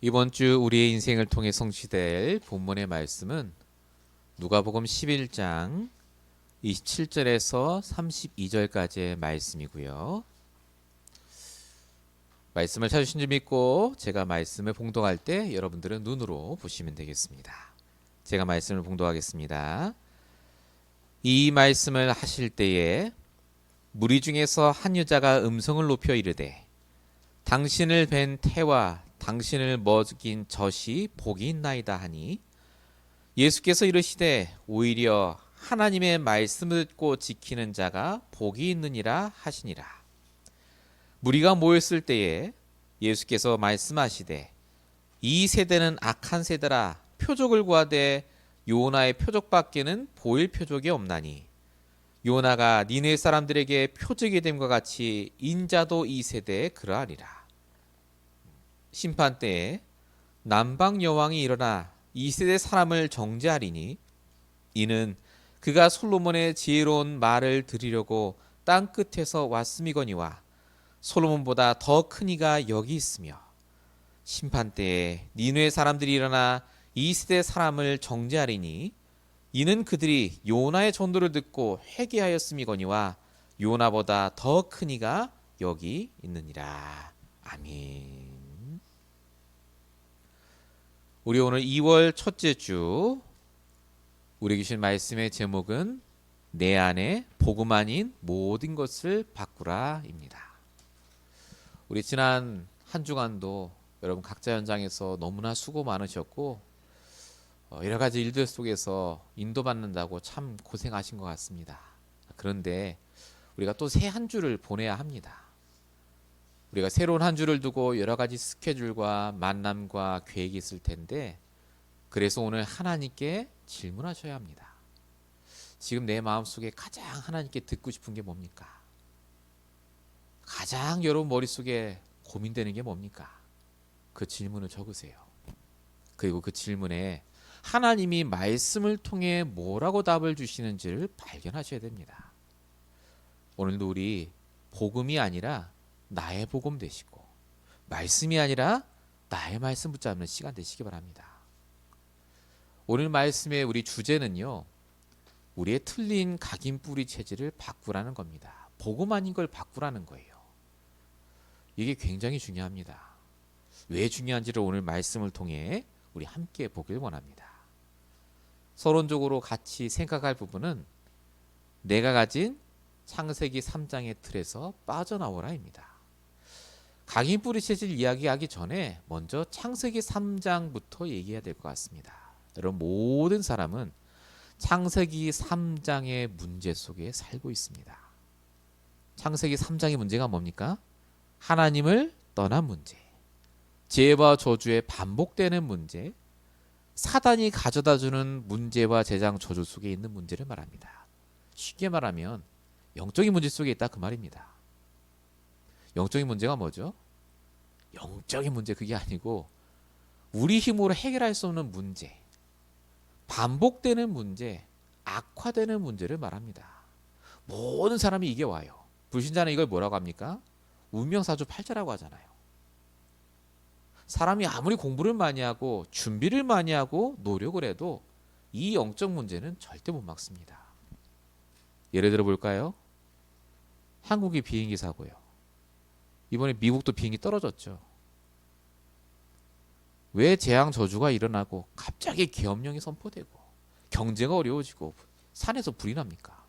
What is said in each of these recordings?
이번 주 우리의 인생을 통해 성취될 본문의 말씀은 누가복음 11장 27절에서 32절까지의 말씀이고요. 말씀을 찾으신 줄 믿고 제가 말씀을 봉독할 때 여러분들은 눈으로 보시면 되겠습니다. 제가 말씀을 봉독하겠습니다. 이 말씀을 하실 때에 무리 중에서 한 여자가 음성을 높여 이르되 당신을 뵌 태와 당신을 먹인 젖이 복이 있나이다 하니 예수께서 이르시되 오히려 하나님의 말씀을 듣고 지키는 자가 복이 있느니라 하시니라. 무리가 모였을 때에 예수께서 말씀하시되 이 세대는 악한 세대라 표적을 구하되 요나의 표적밖에는 보일 표적이 없나니 요나가 니네 사람들에게 표적이 됨과 같이 인자도 이 세대에 그러하리라. 심판 때에 남방 여왕이 일어나 이 세대 사람을 정죄하리니 이는 그가 솔로몬의 지혜로운 말을 들으려고 땅 끝에서 왔음이거니와 솔로몬보다 더 큰 이가 여기 있으며 심판 때에 니느웨 사람들이 일어나 이 세대 사람을 정죄하리니 이는 그들이 요나의 전도를 듣고 회개하였음이거니와 요나보다 더 큰 이가 여기 있느니라. 아멘. 우리 오늘 2월 첫째 주 우리 주신 말씀의 제목은 내 안에 복음 아닌 모든 것을 바꾸라입니다. 우리 지난 한 주간도 여러분 각자 현장에서 너무나 수고 많으셨고 여러 가지 일들 속에서 인도받는다고 참 고생하신 것 같습니다. 그런데 우리가 또 새 한 주를 보내야 합니다. 우리가 새로운 한 주를 두고 여러 가지 스케줄과 만남과 계획이 있을 텐데 그래서 오늘 하나님께 질문하셔야 합니다. 지금 내 마음속에 가장 하나님께 듣고 싶은 게 뭡니까? 가장 여러분 머릿속에 고민되는 게 뭡니까? 그 질문을 적으세요. 그리고 그 질문에 하나님이 말씀을 통해 뭐라고 답을 주시는지를 발견하셔야 됩니다. 오늘도 우리 복음이 아니라 나의 복음 되시고 말씀이 아니라 나의 말씀 붙잡는 시간 되시기 바랍니다. 오늘 말씀의 우리 주제는요, 우리의 틀린 각인 뿌리 체질을 바꾸라는 겁니다. 복음 아닌 걸 바꾸라는 거예요. 이게 굉장히 중요합니다. 왜 중요한지를 오늘 말씀을 통해 우리 함께 보길 원합니다. 서론적으로 같이 생각할 부분은 내가 가진 창세기 3장의 틀에서 빠져나오라입니다. 각인 뿌리 체질 이야기하기 전에 먼저 창세기 3장부터 얘기해야 될 것 같습니다. 여러분 모든 사람은 창세기 3장의 문제 속에 살고 있습니다. 창세기 3장의 문제가 뭡니까? 하나님을 떠난 문제, 죄와 저주의 반복되는 문제, 사단이 가져다주는 문제와 재앙 저주 속에 있는 문제를 말합니다. 쉽게 말하면 영적인 문제 속에 있다 그 말입니다. 영적인 문제가 뭐죠? 영적인 문제 그게 아니고 우리 힘으로 해결할 수 없는 문제, 반복되는 문제, 악화되는 문제를 말합니다. 모든 사람이 이게 와요. 불신자는 이걸 뭐라고 합니까? 운명사주 팔자라고 하잖아요. 사람이 아무리 공부를 많이 하고 준비를 많이 하고 노력을 해도 이 영적 문제는 절대 못 막습니다. 예를 들어 볼까요? 한국이 비행기 사고요. 이번에 미국도 비행기 떨어졌죠. 왜 재앙 저주가 일어나고 갑자기 계엄령이 선포되고 경제가 어려워지고 산에서 불이 납니까?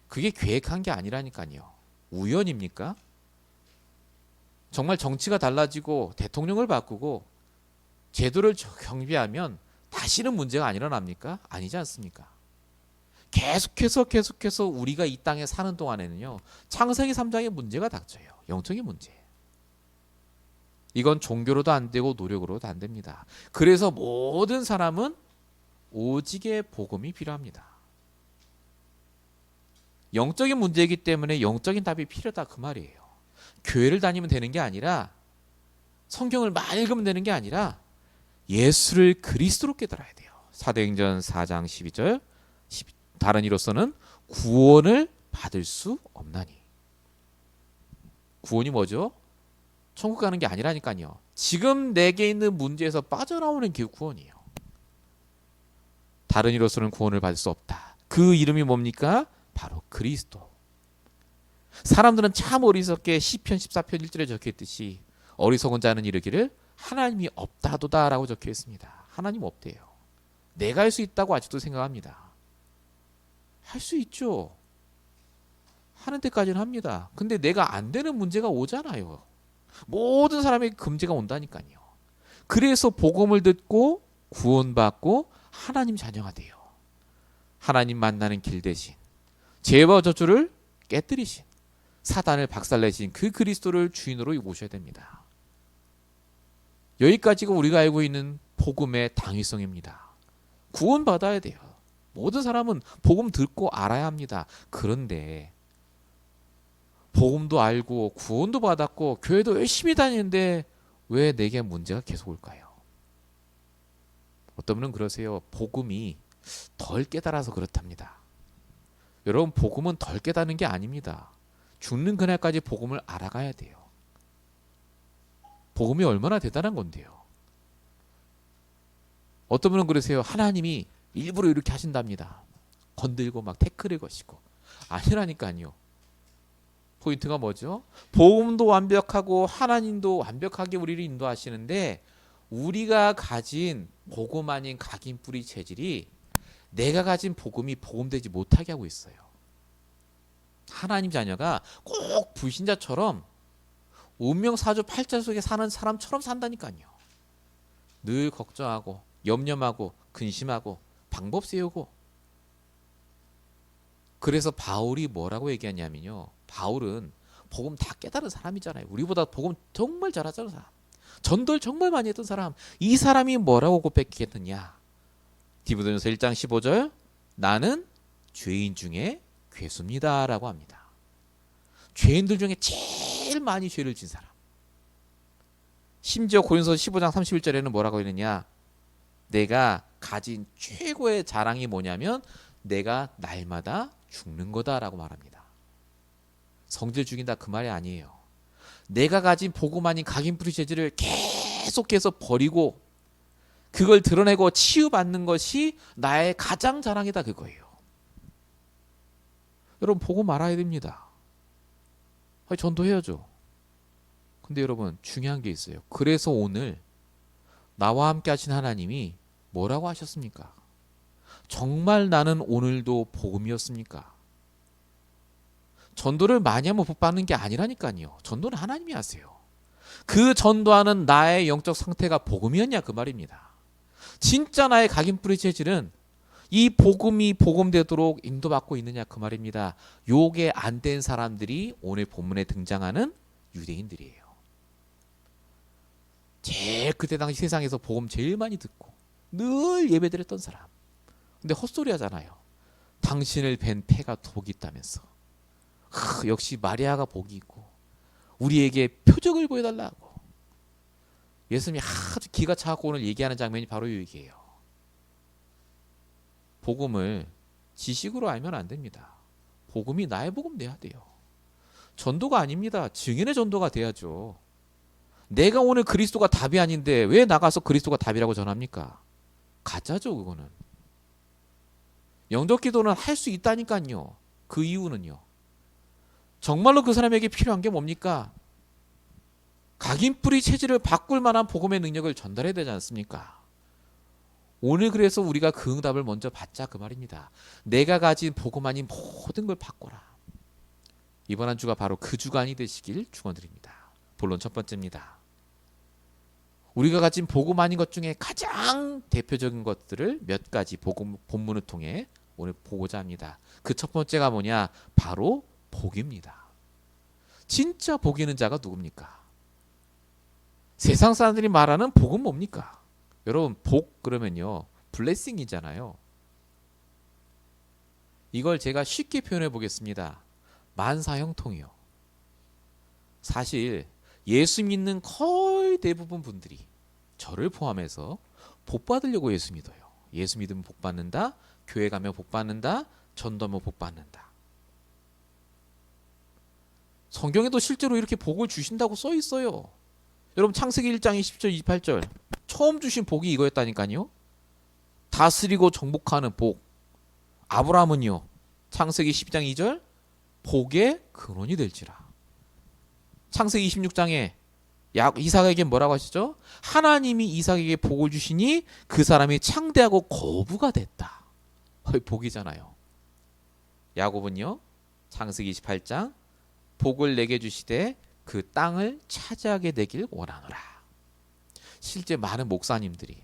그게 계획한 게 아니라니까요. 우연입니까? 정말 정치가 달라지고 대통령을 바꾸고 제도를 경비하면 다시는 문제가 안 일어납니까? 아니지 않습니까? 계속해서 우리가 이 땅에 사는 동안에는요, 창세기 3장의 문제가 닥쳐요. 영적인 문제. 이건 종교로도 안 되고 노력으로도 안 됩니다. 그래서 모든 사람은 오직의 복음이 필요합니다. 영적인 문제이기 때문에 영적인 답이 필요하다 그 말이에요. 교회를 다니면 되는 게 아니라 성경을 많이 읽으면 되는 게 아니라 예수를 그리스도로 깨달아야 돼요. 사도행전 4장 12절 다른 이로서는 구원을 받을 수 없나니. 구원이 뭐죠? 천국 가는 게 아니라니까요. 지금 내게 있는 문제에서 빠져나오는 게 구원이에요. 다른 이로서는 구원을 받을 수 없다. 그 이름이 뭡니까? 바로 그리스도. 사람들은 참 어리석게 시편 14편 1절에 적혀있듯이 어리석은 자는 이르기를 하나님이 없다도다라고 적혀있습니다. 하나님 없대요. 내가 할 수 있다고 아직도 생각합니다. 할 수 있죠. 하는 데까지는 합니다. 근데 내가 안 되는 문제가 오잖아요. 모든 사람에게 금제가 온다니까요. 그래서 복음을 듣고 구원받고 하나님 자녀가 돼요. 하나님 만나는 길 대신 죄와 저주를 깨뜨리신 사단을 박살내신 그 그리스도를 주인으로 모셔야 됩니다. 여기까지가 우리가 알고 있는 복음의 당위성입니다. 구원받아야 돼요. 모든 사람은 복음 듣고 알아야 합니다. 그런데 복음도 알고 구원도 받았고 교회도 열심히 다니는데 왜 내게 문제가 계속 올까요? 어떤 분은 그러세요. 복음이 덜 깨달아서 그렇답니다. 여러분, 복음은 덜 깨닫는 게 아닙니다. 죽는 그날까지 복음을 알아가야 돼요. 복음이 얼마나 대단한 건데요. 어떤 분은 그러세요. 하나님이 일부러 이렇게 하신답니다. 건들고 막 태클을 거시고. 아니라니까요. 포인트가 뭐죠? 복음도 완벽하고 하나님도 완벽하게 우리를 인도하시는데 우리가 가진 복음 아닌 각인 뿌리 체질이 내가 가진 복음이 복음되지 못하게 하고 있어요. 하나님 자녀가 꼭 불신자처럼 운명사주 팔자 속에 사는 사람처럼 산다니까요. 늘 걱정하고 염려하고 근심하고 방법 세우고. 그래서 바울이 뭐라고 얘기하냐면요. 바울은 복음 다 깨달은 사람이잖아요. 우리보다 복음 정말 잘하잖아요. 사람. 전도를 정말 많이 했던 사람. 이 사람이 뭐라고 고백했느냐. 디모데전서 1장 15절 나는 죄인 중에 괴수입니다 라고 합니다. 죄인들 중에 제일 많이 죄를 진 사람. 심지어 고린도서 15장 31절에는 뭐라고 했느냐. 내가 가진 최고의 자랑이 뭐냐면 내가 날마다 죽는 거다라고 말합니다. 성질 죽인다 그 말이 아니에요. 내가 가진 복음 아닌 각인 뿌리 체질을 계속해서 버리고 그걸 드러내고 치유받는 것이 나의 가장 자랑이다 그거예요. 여러분 복음 알아야 됩니다. 전도해야죠. 근데 여러분 중요한 게 있어요. 그래서 오늘 나와 함께 하신 하나님이 뭐라고 하셨습니까? 정말 나는 오늘도 복음이었습니까? 전도를 많이 하면 복 받는 게 아니라니까요. 전도는 하나님이 하세요. 그 전도하는 나의 영적 상태가 복음이었냐 그 말입니다. 진짜 나의 각인 뿌리 체질은 이 복음이 복음되도록 인도받고 있느냐 그 말입니다. 요게 안 된 사람들이 오늘 본문에 등장하는 유대인들이에요. 제일 그때 당시 세상에서 복음 제일 많이 듣고 늘 예배드렸던 사람. 근데 헛소리 하잖아요. 당신을 뵌 패가 복이 있다면서. 역시 마리아가 복이 있고 우리에게 표적을 보여달라고. 예수님이 아주 기가 차갖고 오늘 얘기하는 장면이 바로 이 얘기예요. 복음을 지식으로 알면 안 됩니다. 복음이 나의 복음 돼야 돼요. 전도가 아닙니다. 증인의 전도가 돼야죠. 내가 오늘 그리스도가 답이 아닌데 왜 나가서 그리스도가 답이라고 전합니까? 가짜죠 그거는. 영적 기도는 할 수 있다니까요. 그 이유는요. 정말로 그 사람에게 필요한 게 뭡니까? 각인 뿌리 체질을 바꿀 만한 복음의 능력을 전달해야 되지 않습니까? 오늘 그래서 우리가 그 응답을 먼저 받자 그 말입니다. 내가 가진 복음 아닌 모든 걸 바꿔라. 이번 한 주가 바로 그 주간이 되시길 축원드립니다. 본론 첫 번째입니다. 우리가 가진 복음 아닌 것 중에 가장 대표적인 것들을 몇 가지 본문을 통해 오늘 보고자 합니다. 그 첫 번째가 뭐냐? 바로 복입니다. 진짜 복 있는 자가 누굽니까? 세상 사람들이 말하는 복은 뭡니까? 여러분 복 그러면요 블레싱이잖아요. 이걸 제가 쉽게 표현해 보겠습니다. 만사형통이요. 사실 예수 믿는 거의 대부분 분들이 저를 포함해서 복 받으려고 예수 믿어요. 예수 믿으면 복 받는다. 교회 가면 복 받는다. 전도하면 복 받는다. 성경에도 실제로 이렇게 복을 주신다고 써 있어요. 여러분 창세기 1장 20절 28절 처음 주신 복이 이거였다니까요. 다스리고 정복하는 복. 아브라함은요. 창세기 12장 2절 복의 근원이 될지라. 창세기 26장에 이삭에게 뭐라고 하시죠? 하나님이 이삭에게 복을 주시니 그 사람이 창대하고 거부가 됐다. 복이잖아요. 야곱은요. 창세기 28장 복을 내게 주시되 그 땅을 차지하게 되길 원하노라. 실제 많은 목사님들이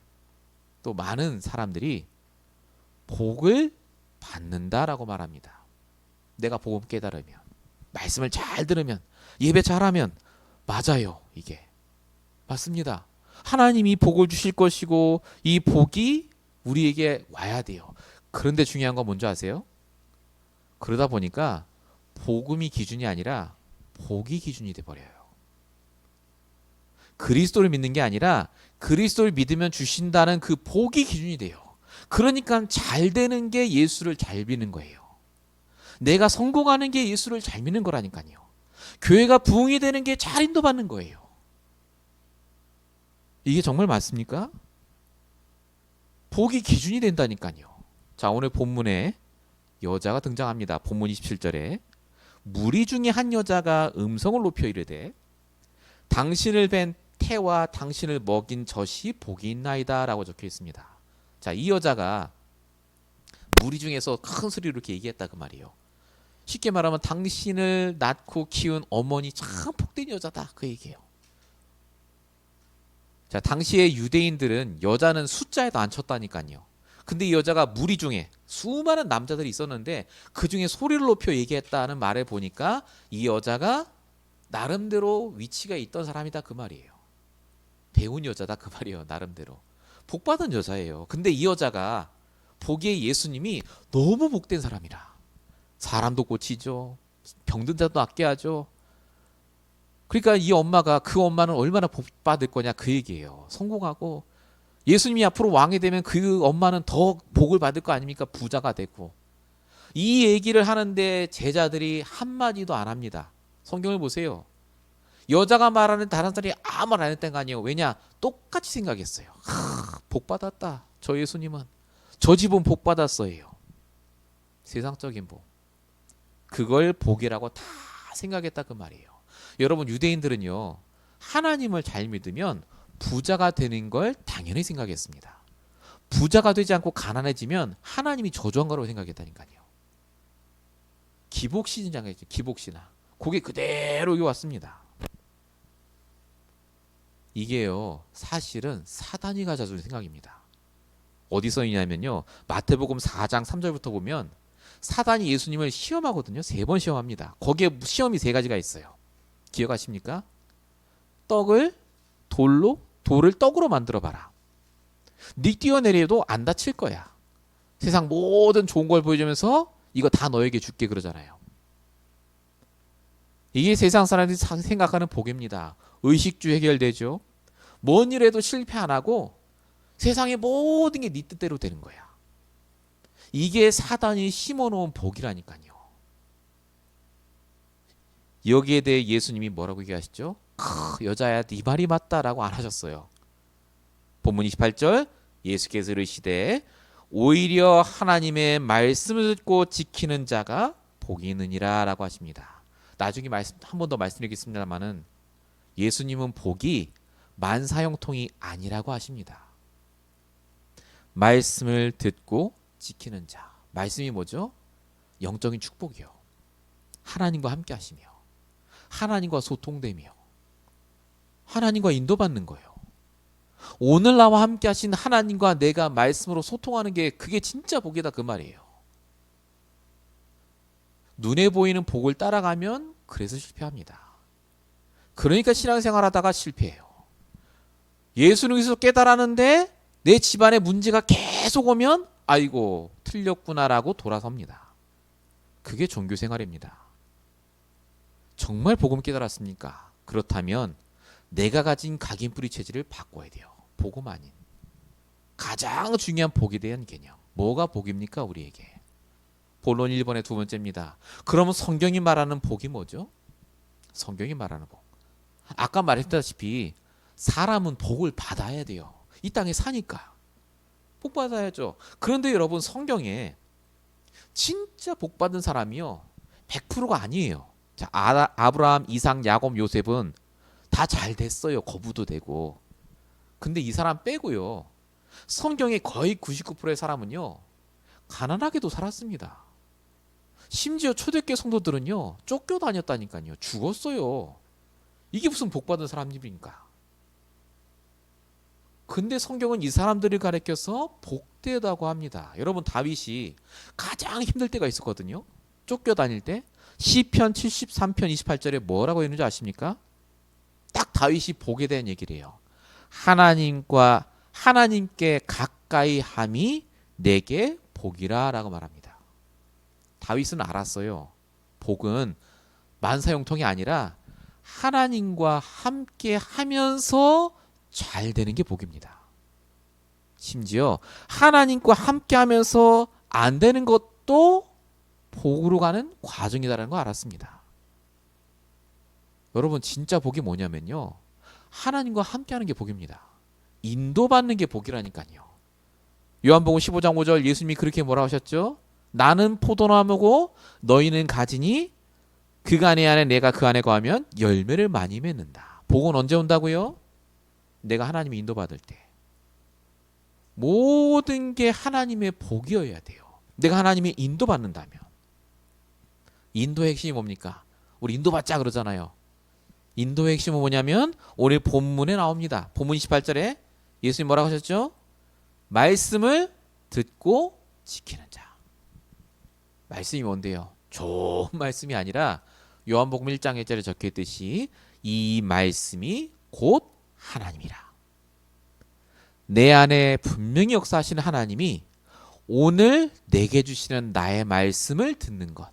또 많은 사람들이 복을 받는다라고 말합니다. 내가 복음 깨달으면, 말씀을 잘 들으면, 예배 잘하면 맞아요. 이게 맞습니다. 하나님이 복을 주실 것이고 이 복이 우리에게 와야 돼요. 그런데 중요한 건 뭔지 아세요? 그러다 보니까 복음이 기준이 아니라 복이 기준이 돼버려요. 그리스도를 믿는 게 아니라 그리스도를 믿으면 주신다는 그 복이 기준이 돼요. 그러니까 잘 되는 게 예수를 잘 믿는 거예요. 내가 성공하는 게 예수를 잘 믿는 거라니까요. 교회가 부흥이 되는 게 잘 인도받는 거예요. 이게 정말 맞습니까? 복이 기준이 된다니까요. 자, 오늘 본문에 여자가 등장합니다. 본문 27절에 무리 중에 한 여자가 음성을 높여 이르되 당신을 뵌 태와 당신을 먹인 젖이 복이 있나이다 라고 적혀 있습니다. 자, 이 여자가 무리 중에서 큰 소리로 이렇게 얘기했다 그 말이에요. 쉽게 말하면 당신을 낳고 키운 어머니 참 복된 여자다 그 얘기예요. 자, 당시에 유대인들은 여자는 숫자에도 안 쳤다니까요. 근데 이 여자가 무리 중에 수많은 남자들이 있었는데 그 중에 소리를 높여 얘기했다는 말에 보니까 이 여자가 나름대로 위치가 있던 사람이다 그 말이에요. 배운 여자다 그 말이에요. 나름대로 복받은 여자예요. 근데 이 여자가 보기에 예수님이 너무 복된 사람이라 사람도 고치죠, 병든 자도 낫게 하죠. 그러니까 이 엄마가 그 엄마는 얼마나 복받을 거냐 그 얘기예요. 성공하고 예수님이 앞으로 왕이 되면 그 엄마는 더 복을 받을 거 아닙니까? 부자가 되고. 이 얘기를 하는데 제자들이 한마디도 안 합니다. 성경을 보세요. 여자가 말하는 다른 사람이 아무 말 안 했던 거 아니에요. 왜냐? 똑같이 생각했어요. 복 받았다. 저 예수님은. 저 집은 복 받았어요. 세상적인 복. 그걸 복이라고 다 생각했다 그 말이에요. 여러분 유대인들은요. 하나님을 잘 믿으면 부자가 되는 걸 당연히 생각했습니다. 부자가 되지 않고 가난해지면 하나님이 저주한 거라고 생각했다니까요. 기복신앙이죠. 기복신앙. 그게 그대로 여기 왔습니다. 이게요. 사실은 사단이 가져준 생각입니다. 어디서 있냐면요. 마태복음 4장 3절부터 보면 사단이 예수님을 시험하거든요. 3번 시험합니다. 거기에 시험이 3가지가 있어요. 기억하십니까? 돌을 떡으로 만들어봐라. 네 뛰어내려도 안 다칠 거야. 세상 모든 좋은 걸 보여주면서 이거 다 너에게 줄게 그러잖아요. 이게 세상 사람들이 생각하는 복입니다. 의식주 해결되죠. 뭔 일에도 실패 안 하고 세상의 모든 게 네 뜻대로 되는 거야. 이게 사단이 심어놓은 복이라니까요. 여기에 대해 예수님이 뭐라고 얘기하시죠? 여자야 네 말이 맞다라고 안 하셨어요. 본문 28절 예수께서 이르시되 오히려 하나님의 말씀을 듣고 지키는 자가 복이 있느니라 라고 하십니다. 나중에 한 번 더 말씀드리겠습니다만은 예수님은 복이 만사형통이 아니라고 하십니다. 말씀을 듣고 지키는 자. 말씀이 뭐죠? 영적인 축복이요. 하나님과 함께 하시며 하나님과 소통되며 하나님과 인도받는 거예요. 오늘 나와 함께 하신 하나님과 내가 말씀으로 소통하는 게 그게 진짜 복이다 그 말이에요. 눈에 보이는 복을 따라가면 그래서 실패합니다. 그러니까 신앙생활 하다가 실패해요. 예수를 위해서 깨달았는데 내 집안에 문제가 계속 오면 아이고 틀렸구나라고 돌아섭니다. 그게 종교생활입니다. 정말 복음 깨달았습니까? 그렇다면 내가 가진 각인뿌리 체질을 바꿔야 돼요. 복음 아닌 가장 중요한 복에 대한 개념. 뭐가 복입니까 우리에게? 본론 1번의 두 번째입니다. 그러면 성경이 말하는 복이 뭐죠? 성경이 말하는 복. 아까 말했다시피 사람은 복을 받아야 돼요. 이 땅에 사니까 복 받아야죠. 그런데 여러분 성경에 진짜 복 받은 사람이요 100%가 아니에요. 자, 아브라함, 이삭, 야곱, 요셉은 다 잘 됐어요. 거부도 되고. 근데 이 사람 빼고요. 성경의 거의 99%의 사람은요. 가난하게도 살았습니다. 심지어 초대교회 성도들은요. 쫓겨다녔다니까요. 죽었어요. 이게 무슨 복받은 사람입니까? 근데 성경은 이 사람들을 가리켜서 복되다고 합니다. 여러분 다윗이 가장 힘들 때가 있었거든요. 쫓겨다닐 때. 시편 73편 28절에 뭐라고 했는지 아십니까? 딱 다윗이 복에 대한 얘기를 해요. 하나님께 가까이 함이 내게 복이라 라고 말합니다. 다윗은 알았어요. 복은 만사형통이 아니라 하나님과 함께 하면서 잘 되는 게 복입니다. 심지어 하나님과 함께 하면서 안 되는 것도 복으로 가는 과정이다라는 거 알았습니다. 여러분 진짜 복이 뭐냐면요. 하나님과 함께 하는 게 복입니다. 인도받는 게 복이라니까요. 요한복음 15장 5절 예수님이 그렇게 뭐라고 하셨죠? 나는 포도나무고 너희는 가지니 그가 안에 내가 그 안에 거하면 열매를 많이 맺는다. 복은 언제 온다고요? 내가 하나님의 인도받을 때. 모든 게 하나님의 복이어야 돼요. 내가 하나님의 인도받는다면. 인도의 핵심이 뭡니까? 우리 인도받자 그러잖아요. 인도의 핵심은 뭐냐면 오늘 본문에 나옵니다. 본문 28절에 예수님 뭐라고 하셨죠? 말씀을 듣고 지키는 자. 말씀이 뭔데요? 좋은 말씀이 아니라 요한복음 1장 1절에 적혀있듯이 이 말씀이 곧 하나님이라. 내 안에 분명히 역사하시는 하나님이 오늘 내게 주시는 나의 말씀을 듣는 것.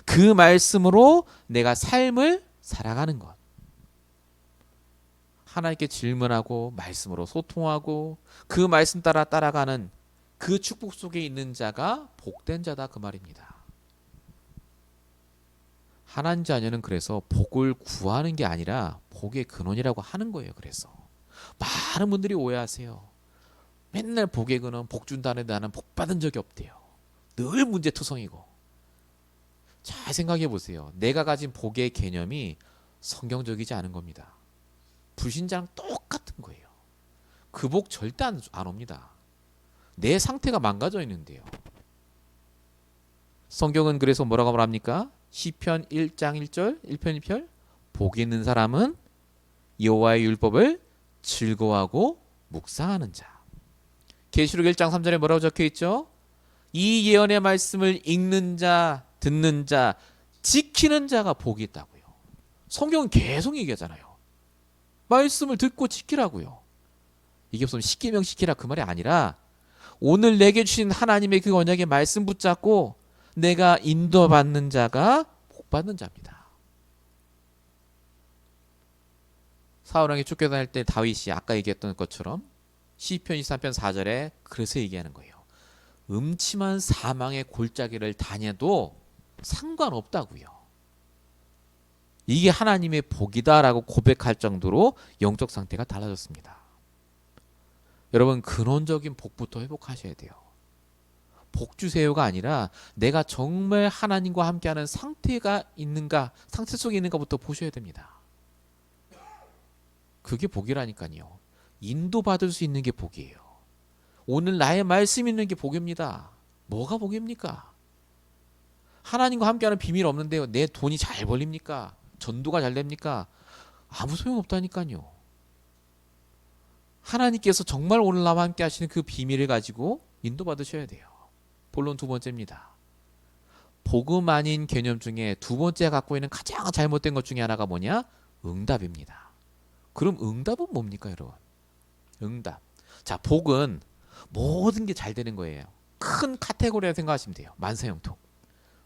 그 말씀으로 내가 삶을 살아가는 것. 하나님께 질문하고 말씀으로 소통하고 그 말씀 따라 따라가는 그 축복 속에 있는 자가 복된 자다 그 말입니다. 하나님 자녀는 그래서 복을 구하는 게 아니라 복의 근원이라고 하는 거예요. 그래서 많은 분들이 오해하세요. 맨날 복의 근원 복 준다는데 나는 복 받은 적이 없대요. 늘 문제투성이고. 잘 생각해 보세요. 내가 가진 복의 개념이 성경적이지 않은 겁니다. 불신자랑 똑같은 거예요. 그 복 절대 안 옵니다. 내 상태가 망가져 있는데요. 성경은 그래서 뭐라고 말합니까? 시편 1장 1절 1편 1편 복 있는 사람은 여호와의 율법을 즐거워하고 묵상하는 자. 계시록 1장 3절에 뭐라고 적혀 있죠? 이 예언의 말씀을 읽는 자, 듣는 자, 지키는 자가 복이 있다고요. 성경은 계속 얘기하잖아요. 말씀을 듣고 지키라고요. 이게 무슨 십계명 지키라 그 말이 아니라 오늘 내게 주신 하나님의 그 언약의 말씀 붙잡고 내가 인도받는 자가 복받는 자입니다. 사울왕이 쫓겨다닐 때 다윗이 아까 얘기했던 것처럼 시편 23편 4절에 그래서 얘기하는 거예요. 음침한 사망의 골짜기를 다녀도 상관없다고요. 이게 하나님의 복이다라고 고백할 정도로 영적 상태가 달라졌습니다. 여러분 근원적인 복부터 회복하셔야 돼요. 복 주세요가 아니라 내가 정말 하나님과 함께하는 상태가 있는가, 상태 속에 있는가부터 보셔야 됩니다. 그게 복이라니까요. 인도받을 수 있는 게 복이에요. 오늘 나의 말씀 있는 게 복입니다. 뭐가 복입니까? 하나님과 함께하는 비밀 없는데요. 내 돈이 잘 벌립니까? 전도가 잘 됩니까? 아무 소용없다니까요. 하나님께서 정말 오늘 나와 함께 하시는 그 비밀을 가지고 인도받으셔야 돼요. 본론 두 번째입니다. 복음 아닌 개념 중에 두 번째 갖고 있는 가장 잘못된 것 중에 하나가 뭐냐? 응답입니다. 그럼 응답은 뭡니까 여러분? 응답. 자, 복은 모든 게 잘 되는 거예요. 큰 카테고리라 생각하시면 돼요. 만사형통.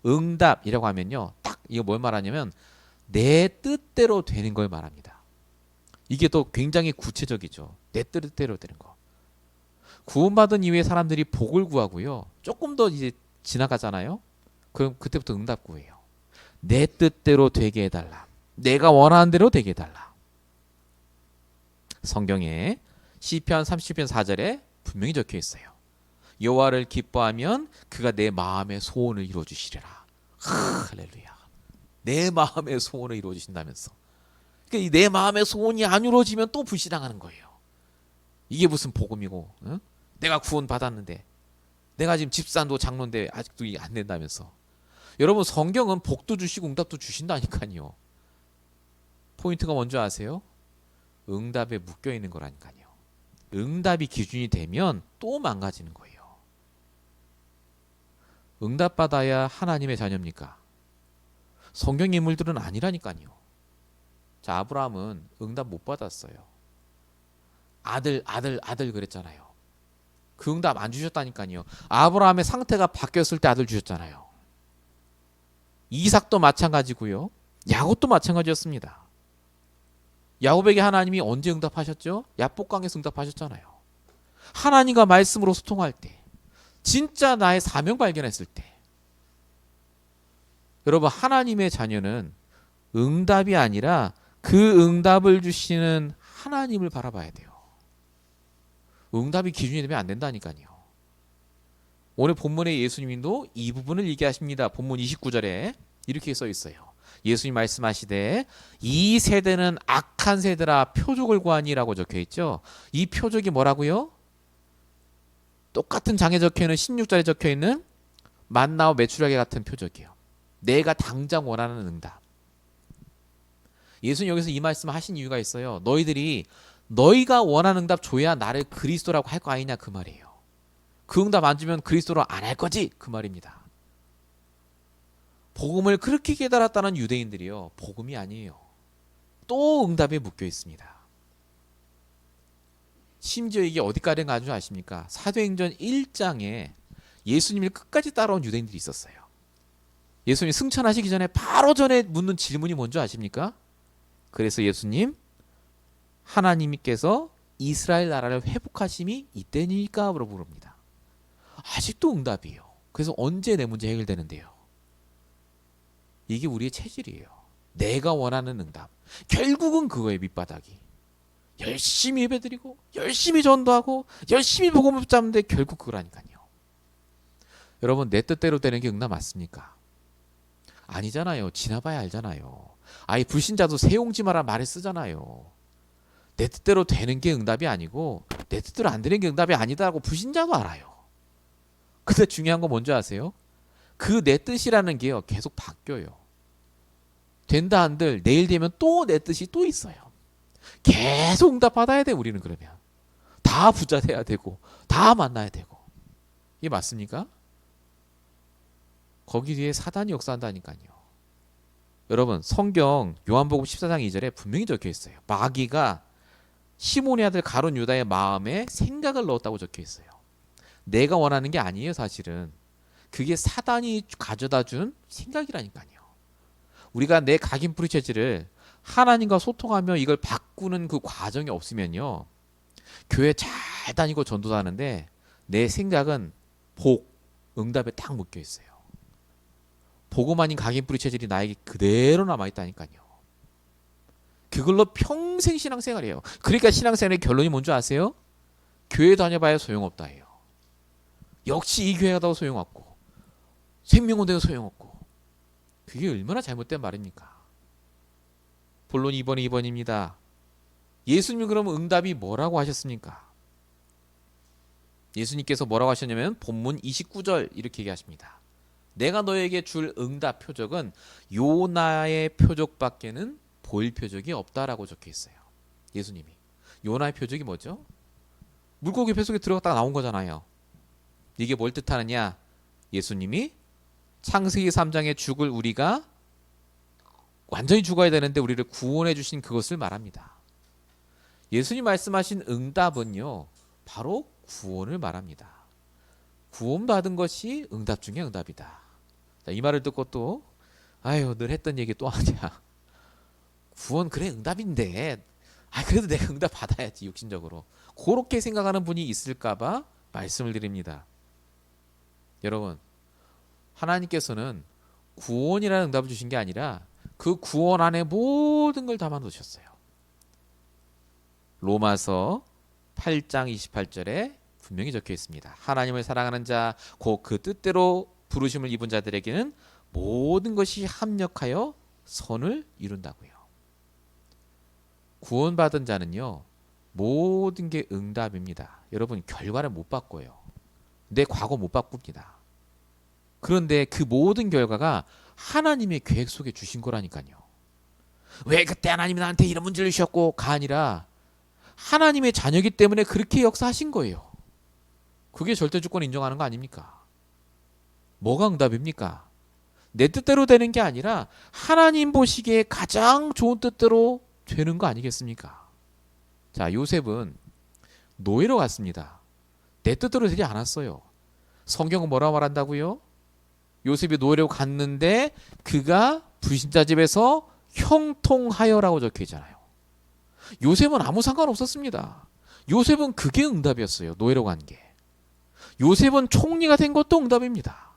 응답이라고 하면요. 딱 이거 뭘 말하냐면 내 뜻대로 되는 걸 말합니다. 이게 또 굉장히 구체적이죠. 내 뜻대로 되는 거. 구원받은 이후에 사람들이 복을 구하고요. 조금 더 이제 지나가잖아요. 그럼 그때부터 응답 구해요. 내 뜻대로 되게 해달라. 내가 원하는 대로 되게 해달라. 성경에 시편 30편 4절에 분명히 적혀 있어요. 여호와를 기뻐하면 그가 내 마음의 소원을 이루어 주시리라. 할렐루야. 내 마음의 소원을 이루어 주신다면서. 그러니까 내 마음의 소원이 안 이루어지면 또 불신앙하는 거예요. 이게 무슨 복음이고, 응? 내가 구원 받았는데, 내가 지금 집사도 장로인데 아직도 안 된다면서. 여러분, 성경은 복도 주시고 응답도 주신다니까요. 포인트가 뭔지 아세요? 응답에 묶여 있는 거라니까요. 응답이 기준이 되면 또 망가지는 거예요. 응답받아야 하나님의 자녀입니까? 성경 인물들은 아니라니까요. 자, 아브라함은 응답 못 받았어요. 아들 그랬잖아요. 그 응답 안 주셨다니까요. 아브라함의 상태가 바뀌었을 때 아들 주셨잖아요. 이삭도 마찬가지고요. 야곱도 마찬가지였습니다. 야곱에게 하나님이 언제 응답하셨죠? 야복강에서 응답하셨잖아요. 하나님과 말씀으로 소통할 때, 진짜 나의 사명 발견했을 때. 여러분, 하나님의 자녀는 응답이 아니라 그 응답을 주시는 하나님을 바라봐야 돼요. 응답이 기준이 되면 안 된다니까요. 오늘 본문의 예수님도 이 부분을 얘기하십니다. 본문 29절에 이렇게 써 있어요. 예수님 말씀하시되 이 세대는 악한 세대라 표적을 구하니라고 적혀 있죠. 이 표적이 뭐라고요? 똑같은 장에 적혀 있는 16절에 적혀 있는 만나와 메추라기 같은 표적이에요. 내가 당장 원하는 응답. 예수님 여기서 이 말씀을 하신 이유가 있어요. 너희가 원하는 응답 줘야 나를 그리스도라고 할 거 아니냐 그 말이에요. 그 응답 안 주면 그리스도로 안 할 거지 그 말입니다. 복음을 그렇게 깨달았다는 유대인들이요, 복음이 아니에요. 또 응답에 묶여 있습니다. 심지어 이게 어디까지 가는 줄 아십니까? 사도행전 1장에 예수님을 끝까지 따라온 유대인들이 있었어요. 예수님 승천하시기 전에 바로 전에 묻는 질문이 뭔지 아십니까? 그래서 예수님, 하나님께서 이스라엘 나라를 회복하심이 이때니까 물어봅니다. 아직도 응답이에요. 그래서 언제 내 문제 해결되는데요? 이게 우리의 체질이에요. 내가 원하는 응답. 결국은 그거에 밑바닥이. 열심히 예배드리고 열심히 전도하고 열심히 복음을 붙잡는데 결국 그거라니까요. 여러분, 내 뜻대로 되는 게 응답 맞습니까? 아니잖아요. 지나봐야 알잖아요. 아예 불신자도 세용지마라 말을 쓰잖아요. 내 뜻대로 되는 게 응답이 아니고 내 뜻대로 안 되는 게 응답이 아니다라고 불신자도 알아요. 근데 중요한 건 뭔지 아세요? 그 내 뜻이라는 게요, 계속 바뀌어요. 된다 한들 내일 되면 또 내 뜻이 또 있어요. 계속 응답 받아야 돼. 우리는 그러면 다 부자 돼야 되고 다 만나야 되고. 이게 맞습니까? 거기 뒤에 사단이 역사한다니까요. 여러분, 성경 요한복음 14장 2절에 분명히 적혀 있어요. 마귀가 시몬의 아들 가룟 유다의 마음에 생각을 넣었다고 적혀 있어요. 내가 원하는 게 아니에요. 사실은 그게 사단이 가져다 준 생각이라니까요. 우리가 내 각인뿌리 체질을 하나님과 소통하며 이걸 바꾸는 그 과정이 없으면요, 교회 잘 다니고 전도도 하는데 내 생각은 응답에 딱 묶여 있어요. 복음 아닌 각인뿌리 체질이 나에게 그대로 남아있다니까요. 그걸로 평생 신앙생활이에요. 그러니까 신앙생활의 결론이 뭔지 아세요? 교회 다녀봐야 소용없다 해요. 역시 이 교회가 더 소용없고 생명원대가 소용없고. 그게 얼마나 잘못된 말입니까? 본론 2번입니다. 예수님이 그러면 응답이 뭐라고 하셨습니까? 예수님께서 뭐라고 하셨냐면 본문 29절 이렇게 얘기하십니다. 내가 너에게 줄 응답 표적은 요나의 표적밖에는 보일 표적이 없다라고 적혀 있어요. 예수님이. 요나의 표적이 뭐죠? 물고기 뱃속에 들어갔다가 나온 거잖아요. 이게 뭘 뜻하느냐? 예수님이 창세기 3장에 죽을 우리가 완전히 죽어야 되는데 우리를 구원해 주신 그것을 말합니다. 예수님 말씀하신 응답은요, 바로 구원을 말합니다. 구원받은 것이 응답 중에 응답이다. 자, 이 말을 듣고 또 늘 했던 얘기 또 하냐. 구원 그래 응답인데 그래도 내가 응답 받아야지 육신적으로. 그렇게 생각하는 분이 있을까 봐 말씀을 드립니다. 여러분, 하나님께서는 구원이라는 응답을 주신 게 아니라 그 구원 안에 모든 걸 담아 놓으셨어요. 로마서 8장 28절에 분명히 적혀 있습니다. 하나님을 사랑하는 자, 곧 그 뜻대로 부르심을 입은 자들에게는 모든 것이 합력하여 선을 이룬다고요. 구원받은 자는요, 모든 게 응답입니다. 여러분, 결과를 못 바꿔요. 내 과거 못 바꿉니다. 그런데 그 모든 결과가 하나님의 계획 속에 주신 거라니까요. 왜 그때 하나님이 나한테 이런 문제를 주셨고가 아니라 하나님의 자녀이기 때문에 그렇게 역사하신 거예요. 그게 절대주권 인정하는 거 아닙니까? 뭐가 응답입니까? 내 뜻대로 되는 게 아니라 하나님 보시기에 가장 좋은 뜻대로 되는 거 아니겠습니까? 자, 요셉은 노예로 갔습니다. 내 뜻대로 되지 않았어요. 성경은 뭐라고 말한다고요? 요셉이 노예로 갔는데 그가 불신자 집에서 형통하여라고 적혀 있잖아요. 요셉은 아무 상관없었습니다. 요셉은 그게 응답이었어요. 노예로 간 게. 요셉은 총리가 된 것도 응답입니다.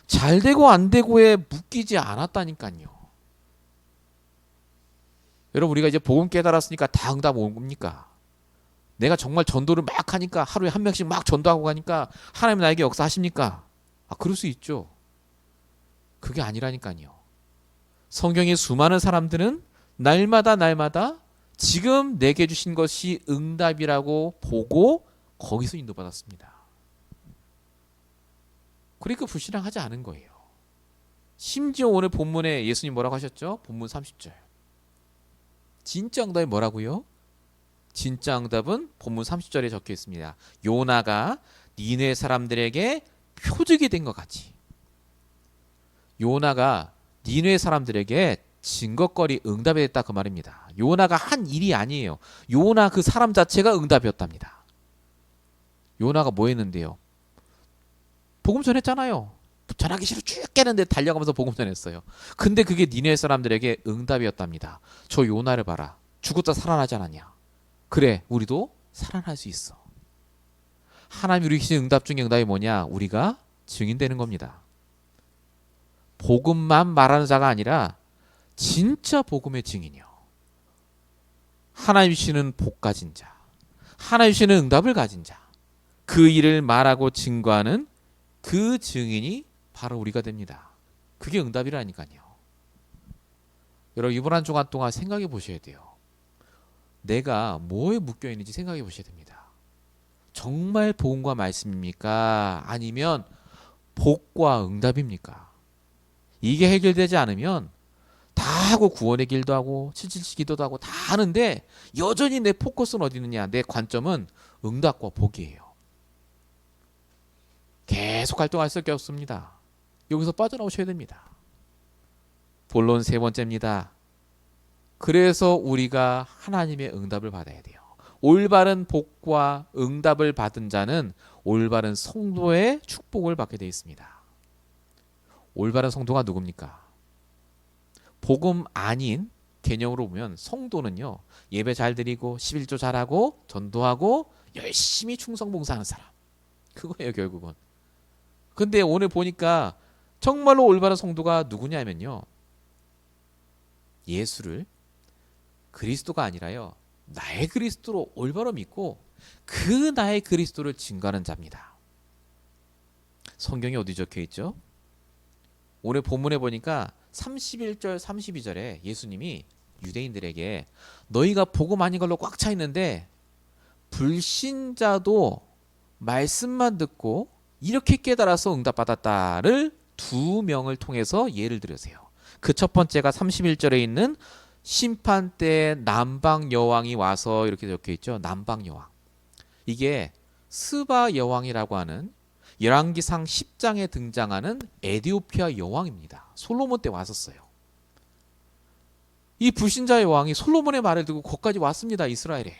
잘 되고 안 되고에 묶이지 않았다니까요. 여러분, 우리가 이제 복음 깨달았으니까 다 응답 온 겁니까? 내가 정말 전도를 막 하니까 하루에 한 명씩 막 전도하고 가니까 하나님 나에게 역사하십니까? 그럴 수 있죠. 그게 아니라니까요. 성경의 수많은 사람들은 날마다 지금 내게 주신 것이 응답이라고 보고 거기서 인도받았습니다. 그러니까 불신앙하지 않은 거예요. 심지어 오늘 본문에 예수님 뭐라고 하셨죠? 본문 30절. 진짜 응답이 뭐라고요? 진짜 응답은 본문 30절에 적혀 있습니다. 요나가 니네 사람들에게 표적이 된 것 같이. 요나가 니네 사람들에게 증거거리 응답이 됐다 그 말입니다. 요나가 한 일이 아니에요. 요나 그 사람 자체가 응답이었답니다. 요나가 뭐 했는데요? 복음 전했잖아요. 전하기 싫어 죽겠는데 달려가면서 복음 전했어요. 근데 그게 니네 사람들에게 응답이었답니다. 저 요나를 봐라. 죽었다 살아나지 않았냐. 그래, 우리도 살아날 수 있어. 하나님이 우리 주신 응답 중에 응답이 뭐냐? 우리가 증인되는 겁니다. 복음만 말하는 자가 아니라 진짜 복음의 증인이요. 하나님 주시는 복 가진 자, 하나님 주시는 응답을 가진 자, 그 일을 말하고 증거하는 그 증인이 바로 우리가 됩니다. 그게 응답이라니까요. 여러분, 이번 한 주간 동안 생각해 보셔야 돼요. 내가 뭐에 묶여 있는지 생각해 보셔야 됩니다. 정말 복음과 말씀입니까? 아니면 복과 응답입니까? 이게 해결되지 않으면 다 하고 구원의 길도 하고 777 기도도 하고 다 하는데 여전히 내 포커스는 어디 있느냐? 내 관점은 응답과 복이에요. 계속 활동할 수밖에 없습니다. 여기서 빠져나오셔야 됩니다. 본론 세 번째입니다. 그래서 우리가 하나님의 응답을 받아야 돼요. 올바른 복과 응답을 받은 자는 올바른 성도의 축복을 받게 되어 있습니다. 올바른 성도가 누굽니까? 복음 아닌 개념으로 보면 성도는요, 예배 잘 드리고 11조 잘하고 전도하고 열심히 충성봉사하는 사람, 그거예요 결국은. 근데 오늘 보니까 정말로 올바른 성도가 누구냐면요, 예수를 그리스도가 아니라요, 나의 그리스도로 올바로 믿고 그 나의 그리스도를 증거하는 자입니다. 성경에 어디 적혀 있죠? 오늘 본문에 보니까 31절 32절에 예수님이 유대인들에게 너희가 복음 아닌 걸로 꽉 차 있는데 불신자도 말씀만 듣고 이렇게 깨달아서 응답받았다를 두 명을 통해서 예를 들으세요. 그 첫 번째가 31절에 있는 심판 때 남방 여왕이 와서 이렇게 적혀 있죠. 남방 여왕. 이게 스바 여왕이라고 하는 열왕기상 10장에 등장하는 에디오피아 여왕입니다. 솔로몬 때 왔었어요. 이 불신자 여왕이 솔로몬의 말을 듣고 거기까지 왔습니다. 이스라엘에.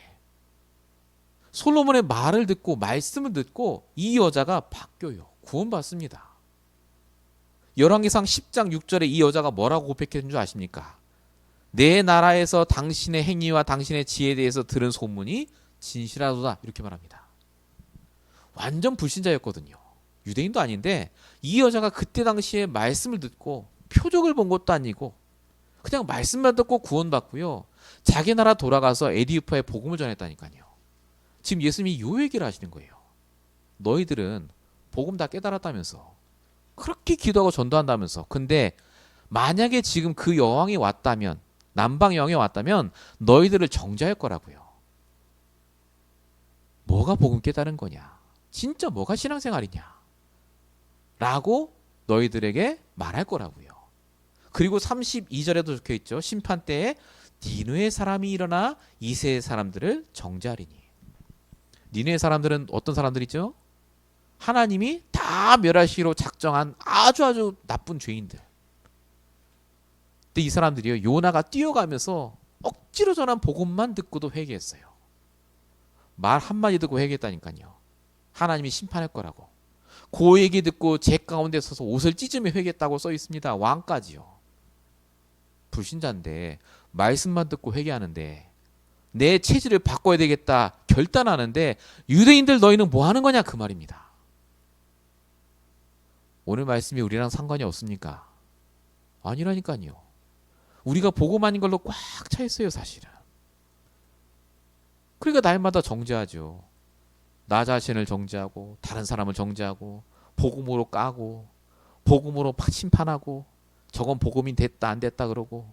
솔로몬의 말을 듣고 말씀을 듣고 이 여자가 바뀌어요. 구원받습니다. 열왕기상 10장 6절에 이 여자가 뭐라고 고백했는 줄 아십니까? 내 나라에서 당신의 행위와 당신의 지혜에 대해서 들은 소문이 진실하도다, 이렇게 말합니다. 완전 불신자였거든요. 유대인도 아닌데 이 여자가 그때 당시에 말씀을 듣고 표적을 본 것도 아니고 그냥 말씀만 듣고 구원받고요, 자기 나라 돌아가서 에디오피아에 복음을 전했다니까요. 지금 예수님이 요 얘기를 하시는 거예요. 너희들은 복음 다 깨달았다면서, 그렇게 기도하고 전도한다면서. 근데 만약에 지금 그 여왕이 왔다면, 남방 여왕이 왔다면 너희들을 정죄할 거라고요. 뭐가 복음 깨달은 거냐? 진짜 뭐가 신앙생활이냐? 라고 너희들에게 말할 거라고요. 그리고 32절에도 적혀 있죠. 심판 때에 니느웨 사람이 일어나 이세의 사람들을 정죄하리니. 니느웨 사람들은 어떤 사람들이죠? 하나님이 다 멸하시기로 작정한 아주 나쁜 죄인들. 근데 이 사람들이요, 요나가 뛰어가면서 억지로 전한 복음만 듣고도 회개했어요. 말 한마디 듣고 회개했다니까요. 하나님이 심판할 거라고. 그 얘기 듣고 제 가운데 서서 옷을 찢으며 회개했다고 써 있습니다. 왕까지요. 불신자인데 말씀만 듣고 회개하는데, 내 체질을 바꿔야 되겠다 결단하는데, 유대인들 너희는 뭐 하는 거냐 그 말입니다. 오늘 말씀이 우리랑 상관이 없습니까? 아니라니까요. 우리가 복음 아닌 걸로 꽉 차 있어요 사실은. 그러니까 날마다 정죄하죠. 나 자신을 정죄하고 다른 사람을 정죄하고 복음으로 까고 복음으로 심판하고, 저건 복음이 됐다 안 됐다 그러고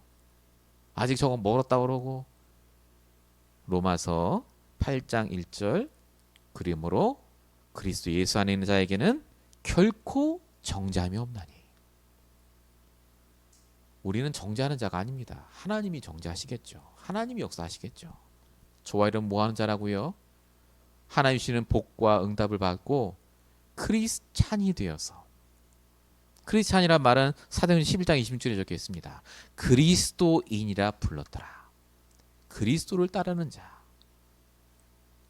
아직 저건 멀었다 그러고. 로마서 8장 1절, 그러므로 그리스도 예수 안에 있는 자에게는 결코 정죄함이 없나니. 우리는 정죄하는 자가 아닙니다. 하나님이 정죄하시겠죠. 하나님이 역사하시겠죠. 저와 이런 뭐하는 자라고요? 하나님 주시는 복과 응답을 받고 크리스찬이 되어서. 크리스찬이란 말은 사도행전 11장 26절에 적혀 있습니다. 그리스도인이라 불렀더라. 그리스도를 따르는 자.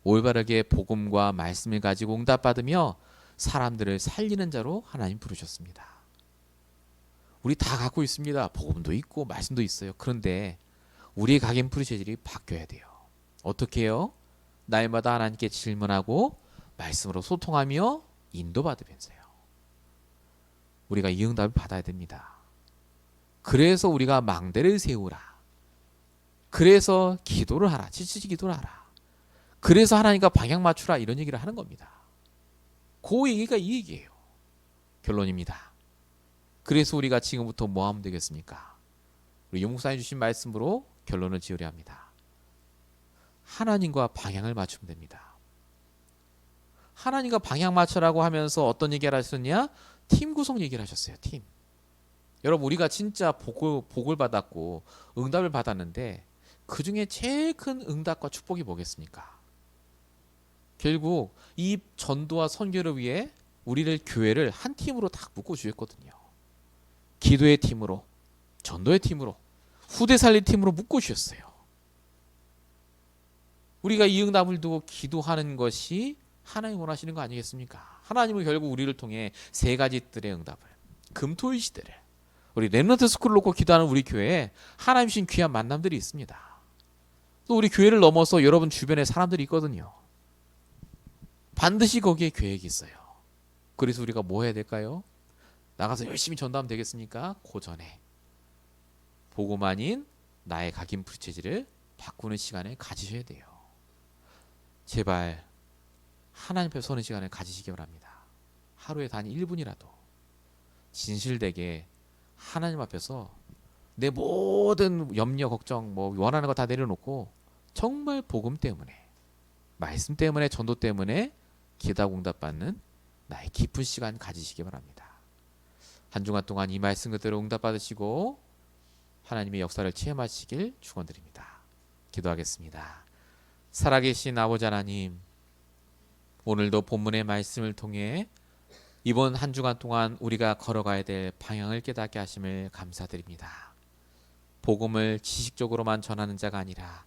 올바르게 복음과 말씀을 가지고 응답받으며 사람들을 살리는 자로 하나님 부르셨습니다. 우리 다 갖고 있습니다. 복음도 있고 말씀도 있어요. 그런데 우리의 각인뿌리 체질이 바뀌어야 돼요. 어떻게 해요? 날마다 하나님께 질문하고 말씀으로 소통하며 인도받으면서요. 우리가 이 응답을 받아야 됩니다. 그래서 우리가 망대를 세우라. 그래서 기도를 하라. 지치지 기도를 하라. 그래서 하나님과 방향 맞추라. 이런 얘기를 하는 겁니다. 그 얘기가 이 얘기예요. 결론입니다. 그래서 우리가 지금부터 뭐 하면 되겠습니까? 우리 용목사님 주신 말씀으로 결론을 지으려 합니다. 하나님과 방향을 맞추면 됩니다. 하나님과 방향 맞추라고 하면서 어떤 얘기를 하셨냐? 팀 구성 얘기를 하셨어요. 팀. 여러분, 우리가 진짜 복을 받았고 응답을 받았는데 그 중에 제일 큰 응답과 축복이 뭐겠습니까? 결국 이 전도와 선교를 위해 우리를, 교회를 한 팀으로 딱 묶어 주셨거든요. 기도의 팀으로, 전도의 팀으로, 후대 살릴 팀으로 묶어 주셨어요. 우리가 이 응답을 두고 기도하는 것이 하나님 원하시는 거 아니겠습니까? 하나님은 결국 우리를 통해 세 가지 뜰의 응답을, 금토일 시대를, 우리 렘넌트 스쿨을 놓고 기도하는 우리 교회에 하나님 주신 귀한 만남들이 있습니다. 또 우리 교회를 넘어서 여러분 주변에 사람들이 있거든요. 반드시 거기에 계획이 있어요. 그래서 우리가 뭐 해야 될까요? 나가서 열심히 전도하면 되겠습니까? 그 전에 복음 아닌 나의 각인뿌리 체질을 바꾸는 시간을 가지셔야 돼요. 제발 하나님 앞에 서는 시간을 가지시기 바랍니다. 하루에 단 1분이라도 진실되게 하나님 앞에서 내 모든 염려, 걱정, 뭐 원하는 거 다 내려놓고 정말 복음 때문에, 말씀 때문에, 전도 때문에 기도하고 응답받는 나의 깊은 시간 가지시기 바랍니다. 한 주간 동안 이 말씀 그대로 응답받으시고 하나님의 역사를 체험하시길 축원드립니다. 기도하겠습니다. 살아계신 아버지 하나님, 오늘도 본문의 말씀을 통해 이번 한 주간 동안 우리가 걸어가야 될 방향을 깨닫게 하심을 감사드립니다. 복음을 지식적으로만 전하는 자가 아니라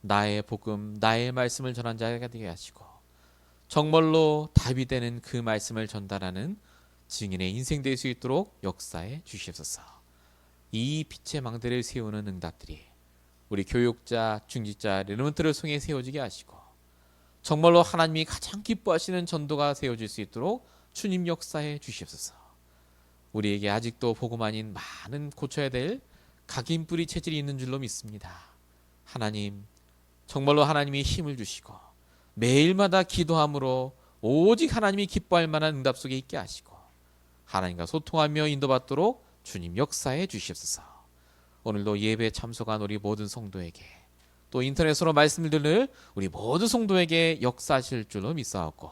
나의 복음, 나의 말씀을 전하는 자가 되게 하시고 정말로 답이 되는 그 말씀을 전달하는 증인의 인생 될 수 있도록 역사해 주시옵소서. 이 빛의 망대를 세우는 응답들이 우리 교육자, 중직자, 렘넌트를 통해 세워지게 하시고 정말로 하나님이 가장 기뻐하시는 전도가 세워질 수 있도록 주님 역사해 주시옵소서. 우리에게 아직도 복음 아닌 많은 고쳐야 될 각인뿌리 체질이 있는 줄로 믿습니다. 하나님, 정말로 하나님이 힘을 주시고 매일마다 기도함으로 오직 하나님이 기뻐할 만한 응답 속에 있게 하시고 하나님과 소통하며 인도받도록 주님 역사해 주시옵소서. 오늘도 예배에 참석한 우리 모든 성도에게 또 인터넷으로 말씀을 들을 우리 모든 성도에게 역사하실 줄로 믿사옵고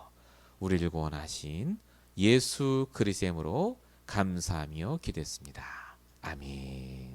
우리를 구원하신 예수 그리스도의 이름으로 감사하며 기도했습니다. 아멘.